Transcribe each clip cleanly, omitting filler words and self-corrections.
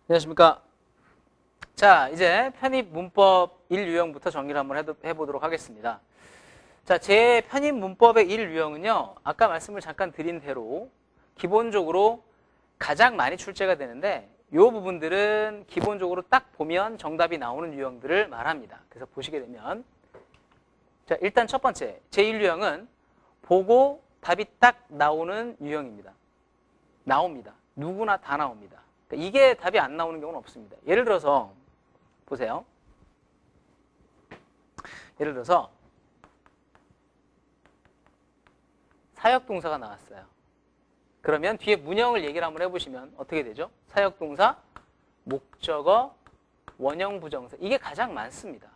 안녕하십니까. 자, 이제 편입 문법 1유형부터 정리를 한번 해보도록 하겠습니다. 자, 제 편입 문법의 1유형은요, 아까 말씀을 잠깐 드린 대로 기본적으로 가장 많이 출제가 되는데, 이 부분들은 기본적으로 딱 보면 정답이 나오는 유형들을 말합니다. 그래서 보시게 되면, 자, 일단 첫 번째, 제1유형은 보고 답이 딱 나오는 유형입니다. 나옵니다. 누구나 다 나옵니다. 이게 답이 안 나오는 경우는 없습니다. 예를 들어서 보세요. 예를 들어서 사역동사가 나왔어요. 그러면 뒤에 문형을 얘기를 한번 해보시면 어떻게 되죠? 사역동사, 목적어, 원형 부정사. 이게 가장 많습니다.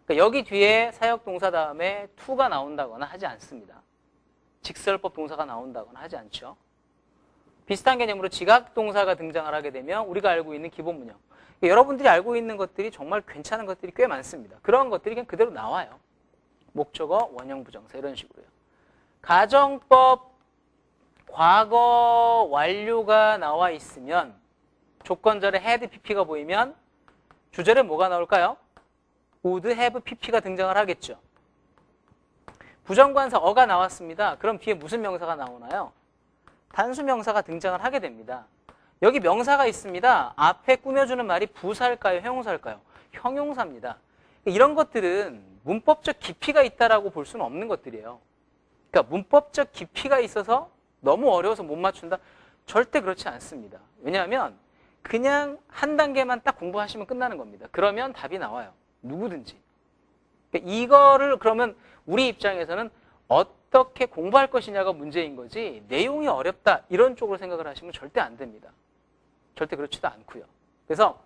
그러니까 여기 뒤에 사역동사 다음에 to가 나온다거나 하지 않습니다. 직설법 동사가 나온다거나 하지 않죠. 비슷한 개념으로 지각동사가 등장을 하게 되면 우리가 알고 있는 기본 문형. 여러분들이 알고 있는 것들이 정말 괜찮은 것들이 꽤 많습니다. 그런 것들이 그냥 그대로 나와요. 목적어, 원형 부정사 이런 식으로요. 가정법 과거 완료가 나와 있으면 조건절에 had pp가 보이면 주절에 뭐가 나올까요? would have pp가 등장을 하겠죠. 부정관사 어가 나왔습니다. 그럼 뒤에 무슨 명사가 나오나요? 단수명사가 등장을 하게 됩니다. 여기 명사가 있습니다. 앞에 꾸며주는 말이 부사일까요? 형용사일까요? 형용사입니다. 이런 것들은 문법적 깊이가 있다라고 볼 수는 없는 것들이에요. 그러니까 문법적 깊이가 있어서 너무 어려워서 못 맞춘다? 절대 그렇지 않습니다. 왜냐하면 그냥 한 단계만 딱 공부하시면 끝나는 겁니다. 그러면 답이 나와요. 누구든지. 그러니까 이거를 그러면 우리 입장에서는 어떻게 공부할 것이냐가 문제인 거지 내용이 어렵다 이런 쪽으로 생각을 하시면 절대 안 됩니다. 절대 그렇지도 않고요. 그래서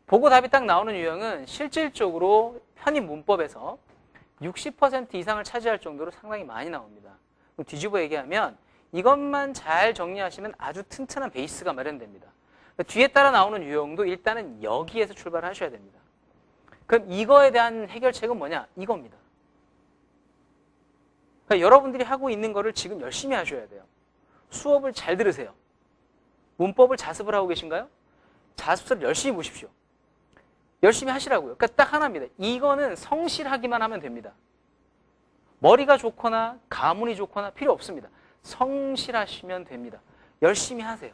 보고 답이 딱 나오는 유형은 실질적으로 편입 문법에서 60% 이상을 차지할 정도로 상당히 많이 나옵니다. 그럼 뒤집어 얘기하면 이것만 잘 정리하시면 아주 튼튼한 베이스가 마련됩니다. 뒤에 따라 나오는 유형도 일단은 여기에서 출발하셔야 됩니다. 그럼 이거에 대한 해결책은 뭐냐? 이겁니다. 그러니까 여러분들이 하고 있는 거를 지금 열심히 하셔야 돼요. 수업을 잘 들으세요. 문법을 자습을 하고 계신가요? 자습서를 열심히 보십시오. 열심히 하시라고요. 그러니까 딱 하나입니다. 이거는 성실하기만 하면 됩니다. 머리가 좋거나 가문이 좋거나 필요 없습니다. 성실하시면 됩니다. 열심히 하세요.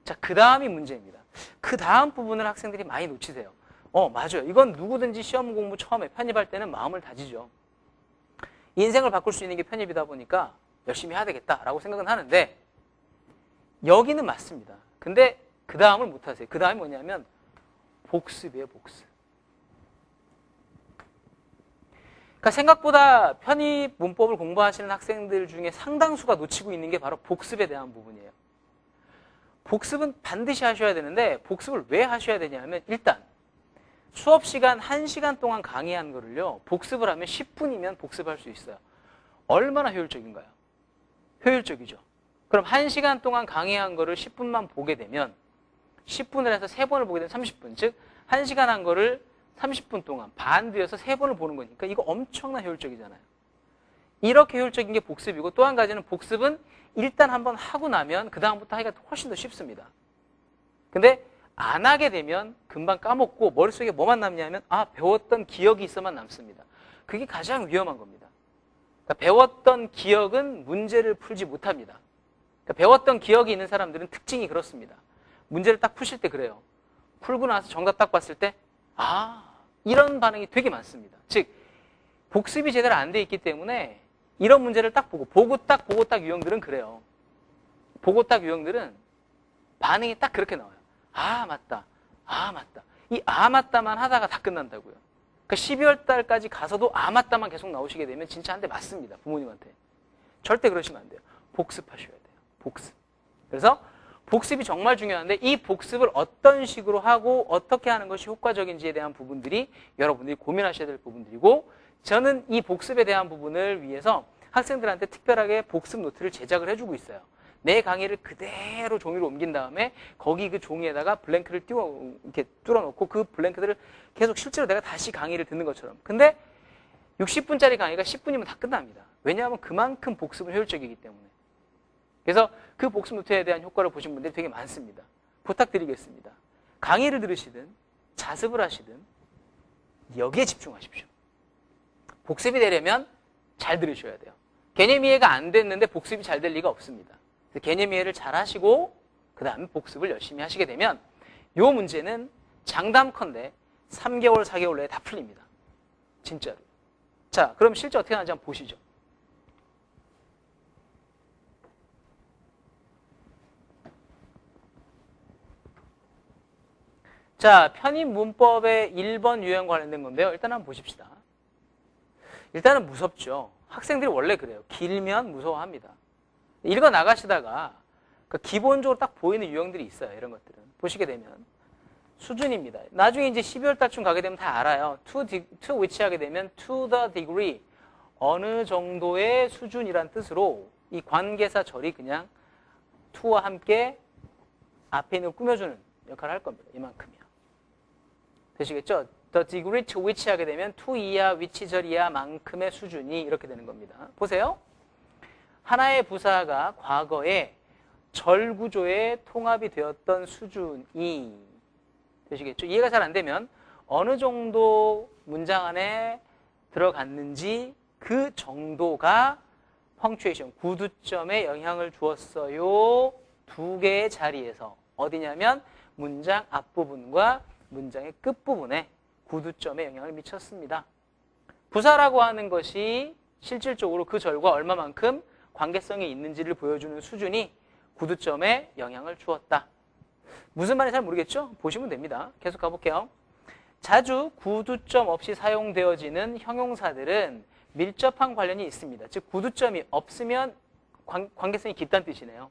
자, 그 다음이 문제입니다. 그 다음 부분을 학생들이 많이 놓치세요. 맞아요. 이건 누구든지 시험 공부 처음에 편입할 때는 마음을 다지죠. 인생을 바꿀 수 있는 게 편입이다 보니까 열심히 해야 되겠다라고 생각은 하는데 여기는 맞습니다. 근데 그 다음을 못하세요. 그 다음이 뭐냐면 복습이에요. 복습. 그러니까 생각보다 편입 문법을 공부하시는 학생들 중에 상당수가 놓치고 있는 게 바로 복습에 대한 부분이에요. 복습은 반드시 하셔야 되는데 복습을 왜 하셔야 되냐면 일단 수업 시간 1시간 동안 강의한 거를요. 복습을 하면 10분이면 복습할 수 있어요. 얼마나 효율적인가요? 효율적이죠. 그럼 1시간 동안 강의한 거를 10분만 보게 되면 10분을 해서 3번을 보게 되면 30분. 즉 1시간 한 거를 30분 동안 반드여서 3번을 보는 거니까 이거 엄청난 효율적이잖아요. 이렇게 효율적인 게 복습이고 또 한 가지는 복습은 일단 한번 하고 나면 그 다음부터 하기가 훨씬 더 쉽습니다. 근데 안 하게 되면 금방 까먹고 머릿속에 뭐만 남냐면 배웠던 기억이 있어만 남습니다. 그게 가장 위험한 겁니다. 그러니까 배웠던 기억은 문제를 풀지 못합니다. 그러니까 배웠던 기억이 있는 사람들은 특징이 그렇습니다. 문제를 딱 푸실 때 그래요. 풀고 나서 정답 딱 봤을 때 이런 반응이 되게 많습니다. 즉 복습이 제대로 안 돼 있기 때문에 이런 문제를 딱 보고 딱 유형들은 그래요. 보고 딱 유형들은 반응이 딱 그렇게 나와요. 맞다. 맞다. 이 맞다만 하다가 다 끝난다고요. 그러니까 12월 달까지 가서도 맞다만 계속 나오시게 되면 진짜 한 대 맞습니다. 부모님한테. 절대 그러시면 안 돼요. 복습하셔야 돼요. 복습. 그래서 복습이 정말 중요한데 이 복습을 어떤 식으로 하고 어떻게 하는 것이 효과적인지에 대한 부분들이 여러분들이 고민하셔야 될 부분들이고 저는 이 복습에 대한 부분을 위해서 학생들한테 특별하게 복습 노트를 제작을 해주고 있어요. 내 강의를 그대로 종이로 옮긴 다음에 거기 그 종이에다가 블랭크를 이렇게 뚫어놓고 그 블랭크들을 계속 실제로 내가 다시 강의를 듣는 것처럼. 근데 60분짜리 강의가 10분이면 다 끝납니다. 왜냐하면 그만큼 복습은 효율적이기 때문에. 그래서 그 복습 노트에 대한 효과를 보신 분들이 되게 많습니다. 부탁드리겠습니다. 강의를 들으시든 자습을 하시든 여기에 집중하십시오. 복습이 되려면 잘 들으셔야 돼요. 개념 이해가 안 됐는데 복습이 잘 될 리가 없습니다. 그래서 개념 이해를 잘 하시고 그 다음에 복습을 열심히 하시게 되면 이 문제는 장담컨대 3개월, 4개월 내에 다 풀립니다. 진짜로. 자, 그럼 실제 어떻게 하는지 한번 보시죠. 자, 편입 문법의 1번 유형 관련된 건데요. 일단 한번 보십시다. 일단은 무섭죠. 학생들이 원래 그래요. 길면 무서워합니다. 읽어 나가시다가 기본적으로 딱 보이는 유형들이 있어요. 이런 것들은. 보시게 되면 수준입니다. 나중에 이제 12월 달쯤 가게 되면 다 알아요. to which 하게 되면 to the degree. 어느 정도의 수준이란 뜻으로 이 관계사 절이 그냥 to와 함께 앞에 있는 걸 꾸며주는 역할을 할 겁니다. 이만큼이요. 되시겠죠? The degree to which 하게 되면 to 이하, which 절이야 만큼의 수준이 이렇게 되는 겁니다. 보세요. 하나의 부사가 과거에 절 구조의 통합이 되었던 수준이 되시겠죠? 이해가 잘 안 되면 어느 정도 문장 안에 들어갔는지 그 정도가 펑추에이션, 구두점에 영향을 주었어요. 두 개의 자리에서 어디냐면 문장 앞부분과 문장의 끝부분에 구두점에 영향을 미쳤습니다. 부사라고 하는 것이 실질적으로 그 절과 얼마만큼 관계성이 있는지를 보여주는 수준이 구두점에 영향을 주었다. 무슨 말인지 잘 모르겠죠? 보시면 됩니다. 계속 가볼게요. 자주 구두점 없이 사용되어지는 형용사들은 밀접한 관련이 있습니다. 즉 구두점이 없으면 관계성이 깊다는 뜻이네요.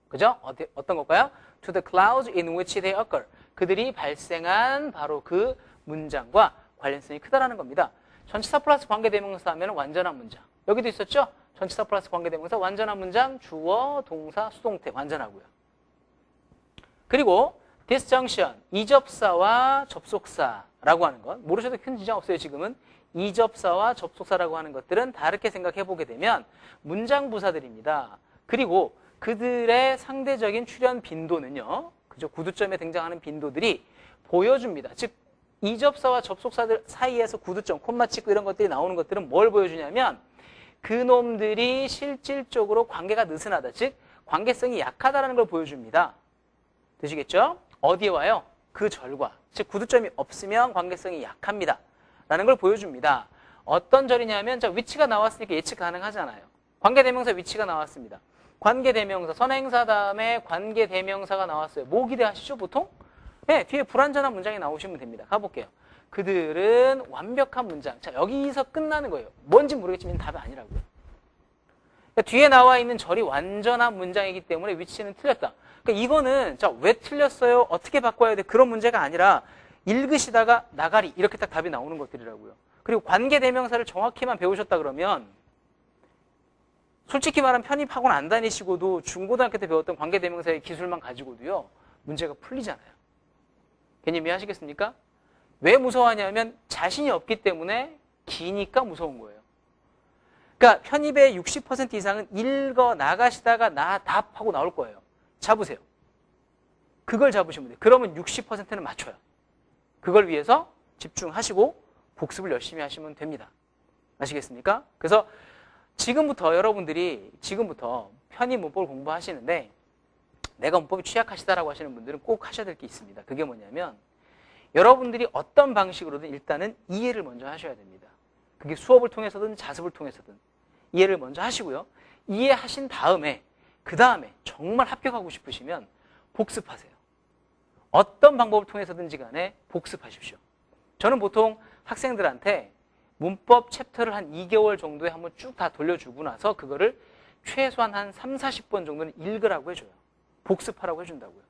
그죠? 어떤 걸까요? To the clouds in which they occur. 그들이 발생한 바로 그 문장과 관련성이 크다라는 겁니다. 전치사 플러스 관계대명사 하면 완전한 문장. 여기도 있었죠? 전치사 플러스 관계대명사 완전한 문장, 주어, 동사, 수동태 완전하고요. 그리고 disjunction, 이접사와 접속사라고 하는 것. 모르셔도 큰 지장 없어요. 지금은 이접사와 접속사라고 하는 것들은 다르게 생각해 보게 되면 문장 부사들입니다. 그리고 그들의 상대적인 출현 빈도는요. 그죠? 구두점에 등장하는 빈도들이 보여줍니다. 즉 이접사와 접속사들 사이에서 구두점, 콤마 찍고 이런 것들이 나오는 것들은 뭘 보여주냐면 그놈들이 실질적으로 관계가 느슨하다. 즉 관계성이 약하다라는 걸 보여줍니다. 되시겠죠? 어디에 와요? 그 절과. 즉 구두점이 없으면 관계성이 약합니다. 라는 걸 보여줍니다. 어떤 절이냐면 자 위치가 나왔으니까 예측 가능하잖아요. 관계대명사 위치가 나왔습니다. 관계대명사, 선행사 다음에 관계대명사가 나왔어요. 뭐 기대하시죠 보통? 네, 뒤에 불완전한 문장이 나오시면 됩니다. 가볼게요. 그들은 완벽한 문장. 자 여기서 끝나는 거예요. 뭔지 모르겠지만 답이 아니라고요. 그러니까 뒤에 나와 있는 절이 완전한 문장이기 때문에 위치는 틀렸다. 그러니까 이거는 자 왜 틀렸어요? 어떻게 바꿔야 돼? 그런 문제가 아니라 읽으시다가 나가리 이렇게 딱 답이 나오는 것들이라고요. 그리고 관계대명사를 정확히만 배우셨다 그러면 솔직히 말하면 편입학원 안 다니시고도 중고등학교 때 배웠던 관계대명사의 기술만 가지고도요. 문제가 풀리잖아요. 개념 이해하시겠습니까? 왜 무서워하냐면 자신이 없기 때문에 기니까 무서운 거예요. 그러니까 편입의 60% 이상은 읽어 나가시다가 나 답하고 나올 거예요. 잡으세요. 그걸 잡으시면 돼요. 그러면 60%는 맞춰요. 그걸 위해서 집중하시고 복습을 열심히 하시면 됩니다. 아시겠습니까? 그래서 지금부터 여러분들이 지금부터 편입 문법을 공부하시는데 내가 문법이 취약하시다라고 하시는 분들은 꼭 하셔야 될 게 있습니다. 그게 뭐냐면 여러분들이 어떤 방식으로든 일단은 이해를 먼저 하셔야 됩니다. 그게 수업을 통해서든 자습을 통해서든 이해를 먼저 하시고요. 이해하신 다음에 그 다음에 정말 합격하고 싶으시면 복습하세요. 어떤 방법을 통해서든지 간에 복습하십시오. 저는 보통 학생들한테 문법 챕터를 한 2개월 정도에 한번 쭉 다 돌려주고 나서 그거를 최소한 한 3, 40번 정도는 읽으라고 해줘요. 복습하라고 해준다고요.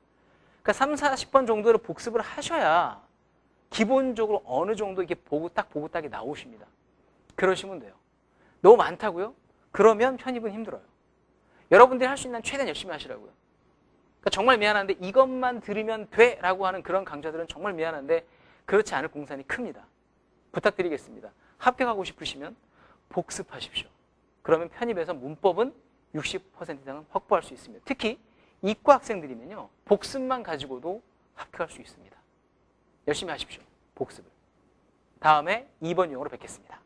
그러니까 3, 40번 정도를 복습을 하셔야 기본적으로 어느 정도 이게 보고 딱이 나오십니다. 그러시면 돼요. 너무 많다고요? 그러면 편입은 힘들어요. 여러분들이 할 수 있는 한 최대한 열심히 하시라고요. 그러니까 정말 미안한데 이것만 들으면 돼 라고 하는 그런 강좌들은 정말 미안한데 그렇지 않을 공산이 큽니다. 부탁드리겠습니다. 합격하고 싶으시면 복습하십시오. 그러면 편입에서 문법은 60% 이상은 확보할 수 있습니다. 특히 이과 학생들이면요. 복습만 가지고도 합격할 수 있습니다. 열심히 하십시오. 복습을. 다음에 2번 유형으로 뵙겠습니다.